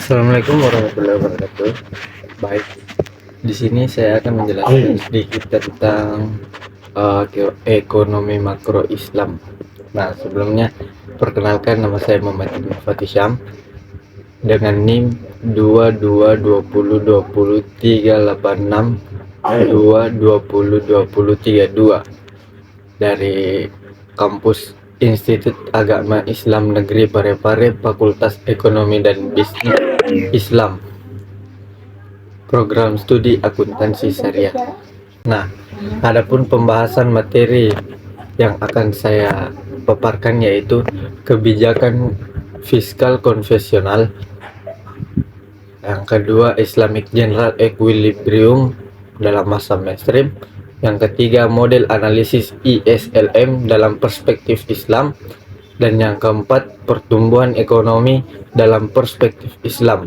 Assalamualaikum warahmatullahi wabarakatuh. Baik, di sini saya akan menjelaskan sedikit tentang ekonomi makro Islam. Nah, sebelumnya perkenalkan, nama saya Muhammad Ibnu Fatih Syam dengan NIM 2220203862202032 dari kampus Institut Agama Islam Negeri Parepare, Fakultas Ekonomi dan Bisnis Islam, program studi akuntansi syariah. Nah, adapun pembahasan materi yang akan saya paparkan yaitu kebijakan fiskal konvensional, yang kedua Islamic General Equilibrium dalam masa mainstream, yang ketiga model analisis ISLM dalam perspektif Islam, dan yang keempat pertumbuhan ekonomi dalam perspektif Islam.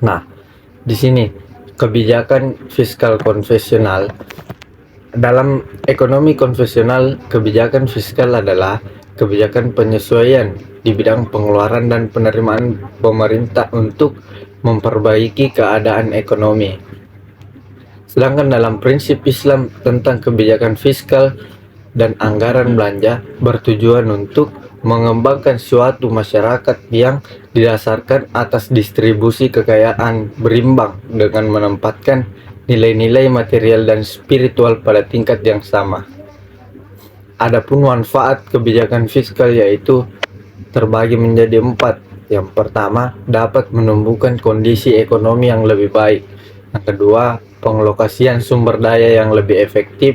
Nah, di sini kebijakan fiskal konvensional. Dalam ekonomi konvensional, kebijakan fiskal adalah kebijakan penyesuaian di bidang pengeluaran dan penerimaan pemerintah untuk memperbaiki keadaan ekonomi. Sedangkan dalam prinsip Islam tentang kebijakan fiskal dan anggaran belanja bertujuan untuk mengembangkan suatu masyarakat yang didasarkan atas distribusi kekayaan berimbang dengan menempatkan nilai-nilai material dan spiritual pada tingkat yang sama. Adapun manfaat kebijakan fiskal yaitu terbagi menjadi 4. Yang pertama, dapat menumbuhkan kondisi ekonomi yang lebih baik. Yang kedua, pengalokasian sumber daya yang lebih efektif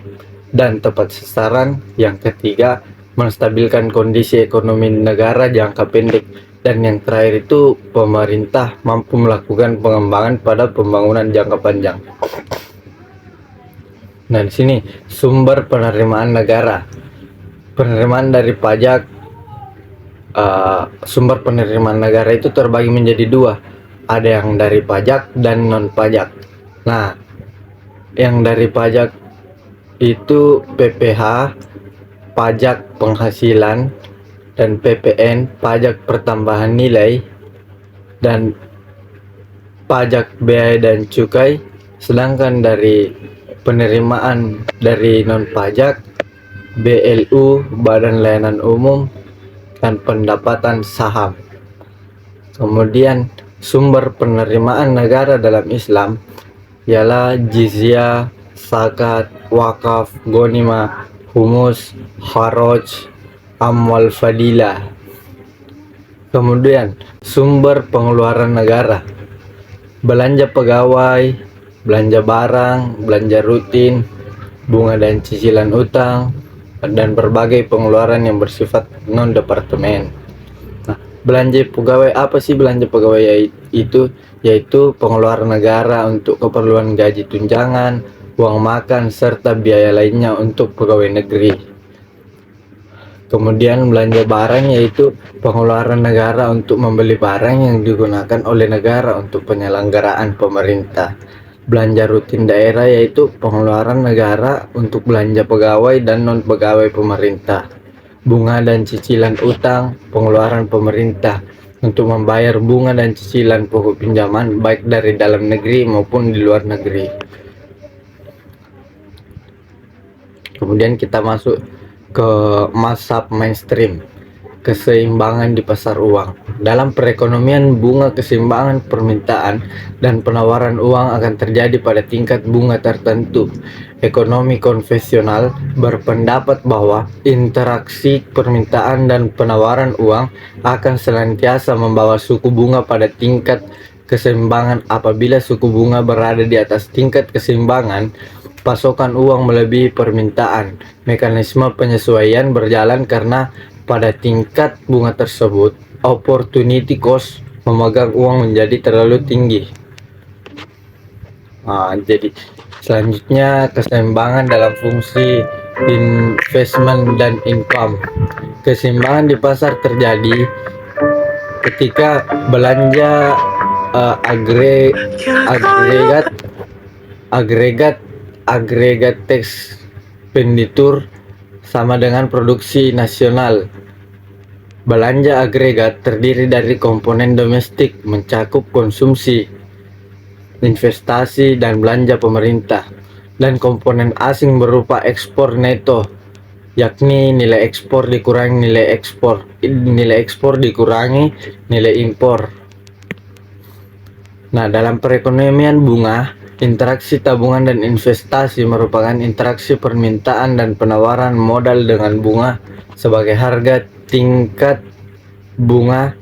dan tepat sasaran. Yang ketiga, menstabilkan kondisi ekonomi negara jangka pendek. Dan yang terakhir itu, pemerintah mampu melakukan pengembangan pada pembangunan jangka panjang. Nah, di sini sumber penerimaan negara. Penerimaan dari pajak, sumber penerimaan negara itu terbagi menjadi 2. Ada yang dari pajak dan non pajak. Nah, yang dari pajak itu PPH, pajak penghasilan, dan PPN, pajak pertambahan nilai, dan pajak bea dan cukai. Sedangkan dari penerimaan dari non pajak, BLU, Badan Layanan Umum, dan pendapatan saham. Kemudian sumber penerimaan negara dalam Islam ialah jizyah, zakat, wakaf, ghanimah, humus, kharaj, amwal fadilah. Kemudian sumber pengeluaran negara: belanja pegawai, belanja barang, belanja rutin, bunga dan cicilan utang, dan berbagai pengeluaran yang bersifat non-departemen. Nah, belanja pegawai, apa sih belanja pegawai itu? Yaitu pengeluaran negara untuk keperluan gaji tunjangan, uang makan, serta biaya lainnya untuk pegawai negeri. Kemudian belanja barang yaitu pengeluaran negara untuk membeli barang yang digunakan oleh negara untuk penyelenggaraan pemerintah. Belanja rutin daerah yaitu pengeluaran negara untuk belanja pegawai dan non pegawai pemerintah. Bunga dan cicilan utang, pengeluaran pemerintah untuk membayar bunga dan cicilan pokok pinjaman baik dari dalam negeri maupun di luar negeri. Kemudian kita masuk ke mazhab mainstream, keseimbangan di pasar uang. Dalam perekonomian, bunga keseimbangan permintaan dan penawaran uang akan terjadi pada tingkat bunga tertentu. Ekonomi konvensional berpendapat bahwa interaksi permintaan dan penawaran uang akan senantiasa membawa suku bunga pada tingkat keseimbangan. Apabila suku bunga berada di atas tingkat keseimbangan, pasokan uang melebihi permintaan. Mekanisme penyesuaian berjalan karena pada tingkat bunga tersebut, opportunity cost memegang uang menjadi terlalu tinggi. Jadi selanjutnya keseimbangan dalam fungsi investment dan income. Keseimbangan di pasar terjadi ketika belanja agregat expenditure sama dengan produksi nasional Belanja agregat terdiri dari komponen domestik mencakup konsumsi, investasi, dan belanja pemerintah, dan komponen asing berupa ekspor neto, yakni nilai ekspor dikurangi nilai ekspor dikurangi nilai impor. Nah, dalam perekonomian bunga, interaksi tabungan dan investasi merupakan interaksi permintaan dan penawaran modal dengan bunga sebagai harga. Tingkat bunga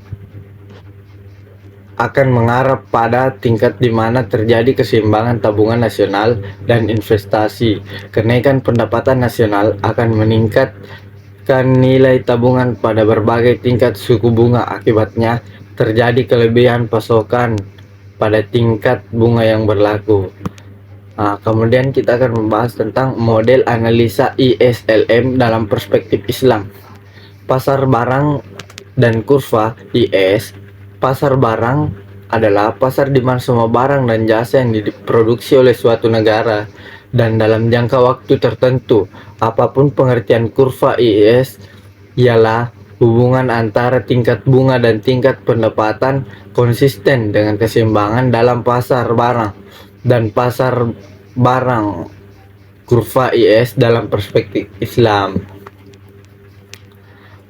akan mengarah pada tingkat di mana terjadi keseimbangan tabungan nasional dan investasi. Kenaikan pendapatan nasional akan meningkatkan nilai tabungan pada berbagai tingkat suku bunga. Akibatnya, terjadi kelebihan pasokan pada tingkat bunga yang berlaku. Nah, kemudian kita akan membahas tentang model analisa ISLM dalam perspektif Islam. Pasar barang dan kurva IS. Pasar barang adalah pasar di mana semua barang dan jasa yang diproduksi oleh suatu negara dan dalam jangka waktu tertentu. Apapun pengertian kurva IS ialah hubungan antara tingkat bunga dan tingkat pendapatan konsisten dengan keseimbangan dalam pasar barang dan pasar barang. Kurva IS dalam perspektif Islam.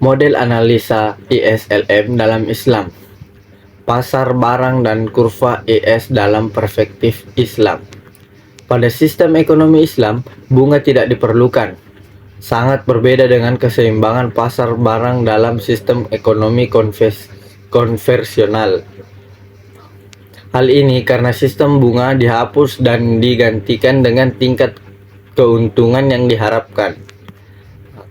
Model analisa ISLM dalam Islam. Pasar barang dan kurva IS dalam perspektif Islam. Pada sistem ekonomi Islam, bunga tidak diperlukan. Sangat berbeda dengan keseimbangan pasar barang dalam sistem ekonomi konvensional. Hal ini karena sistem bunga dihapus dan digantikan dengan tingkat keuntungan yang diharapkan.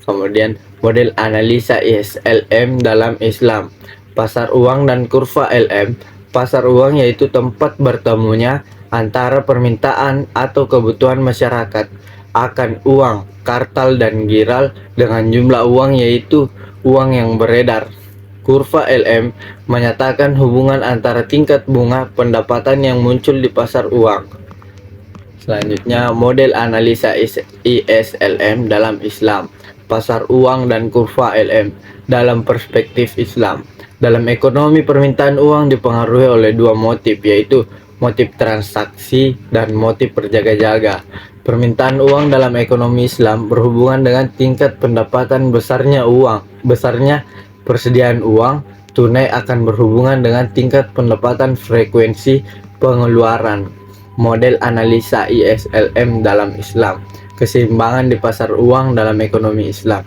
Kemudian model analisa ISLM dalam Islam. Pasar uang dan kurva LM. Pasar uang yaitu tempat bertemunya antara permintaan atau kebutuhan masyarakat akan uang, kartal dan giral dengan jumlah uang yaitu uang yang beredar. Kurva LM menyatakan hubungan antara tingkat bunga pendapatan yang muncul di pasar uang. Selanjutnya, model analisa ISLM dalam Islam. Pasar uang dan kurva LM dalam perspektif Islam. Dalam ekonomi, permintaan uang dipengaruhi oleh dua motif, yaitu motif transaksi dan motif berjaga-jaga. Permintaan uang dalam ekonomi Islam berhubungan dengan tingkat pendapatan. Besarnya persediaan uang tunai akan berhubungan dengan tingkat pendapatan frekuensi pengeluaran. Model analisa ISLM dalam Islam. Keseimbangan di pasar uang dalam ekonomi Islam.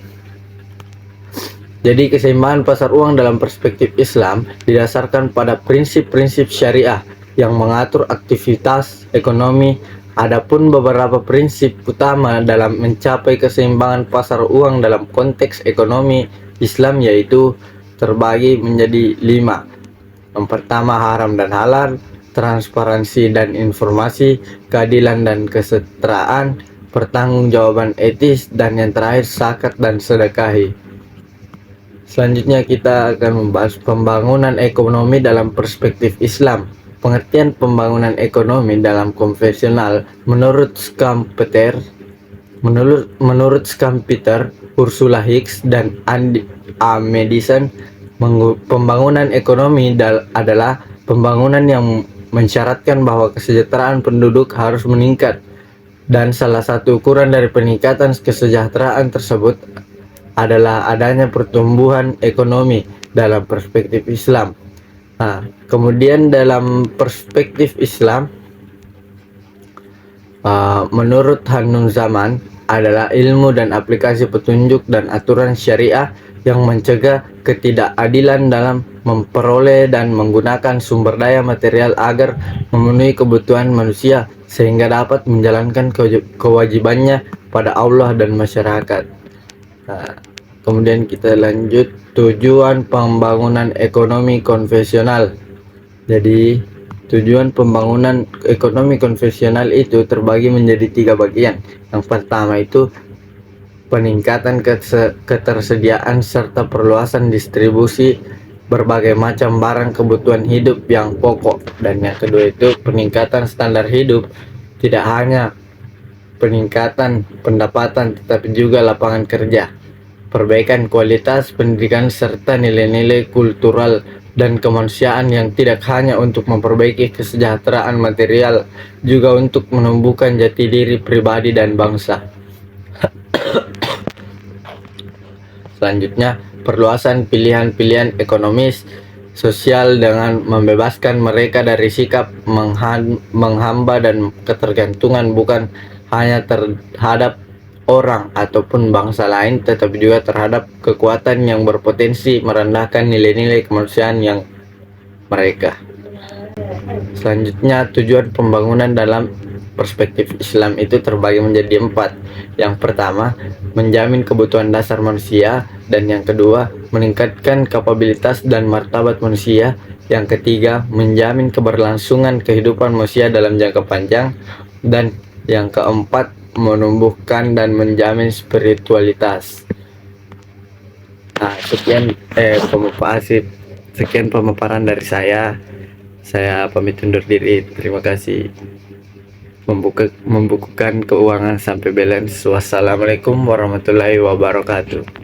Jadi keseimbangan pasar uang dalam perspektif Islam didasarkan pada prinsip-prinsip syariah yang mengatur aktivitas ekonomi. Adapun beberapa prinsip utama dalam mencapai keseimbangan pasar uang dalam konteks ekonomi Islam yaitu terbagi menjadi 5. Yang pertama, haram dan halal, transparansi dan informasi, keadilan dan kesetaraan, pertanggungjawaban etis, dan yang terakhir zakat dan sedekahi. Selanjutnya kita akan membahas pembangunan ekonomi dalam perspektif Islam. Pengertian pembangunan ekonomi dalam konvensional menurut Schumpeter, Ursula Hicks, dan Andy A. Madison, pembangunan ekonomi adalah pembangunan yang mensyaratkan bahwa kesejahteraan penduduk harus meningkat, dan salah satu ukuran dari peningkatan kesejahteraan tersebut adalah adanya pertumbuhan ekonomi dalam perspektif Islam. Nah, kemudian dalam perspektif Islam, menurut Hanun Zaman adalah ilmu dan aplikasi petunjuk dan aturan syariah yang mencegah ketidakadilan dalam memperoleh dan menggunakan sumber daya material agar memenuhi kebutuhan manusia sehingga dapat menjalankan kewajibannya pada Allah dan masyarakat. Nah, kemudian kita lanjut tujuan pembangunan ekonomi konvensional. Jadi tujuan pembangunan ekonomi konvensional itu terbagi menjadi 3 bagian. Yang pertama itu peningkatan ketersediaan serta perluasan distribusi berbagai macam barang kebutuhan hidup yang pokok, dan yang kedua itu peningkatan standar hidup, tidak hanya peningkatan pendapatan tetapi juga lapangan kerja. perbaikan kualitas pendidikan serta nilai-nilai kultural dan kemanusiaan yang tidak hanya untuk memperbaiki kesejahteraan material, juga untuk menumbuhkan jati diri pribadi dan bangsa. Selanjutnya, perluasan pilihan-pilihan ekonomis sosial dengan membebaskan mereka dari sikap menghamba dan ketergantungan bukan hanya terhadap orang ataupun bangsa lain, tetapi juga terhadap kekuatan yang berpotensi merendahkan nilai-nilai kemanusiaan yang mereka. Selanjutnya, tujuan pembangunan dalam perspektif Islam itu terbagi menjadi 4. Yang pertama, menjamin kebutuhan dasar manusia, dan yang kedua, meningkatkan kapabilitas dan martabat manusia. Yang ketiga, menjamin keberlangsungan kehidupan manusia dalam jangka panjang, dan yang keempat, menumbuhkan dan menjamin spiritualitas. Nah, sekian pemaparan dari saya. Saya pamit undur diri. Terima kasih. Membukukan keuangan sampai balance. Wassalamualaikum warahmatullahi wabarakatuh.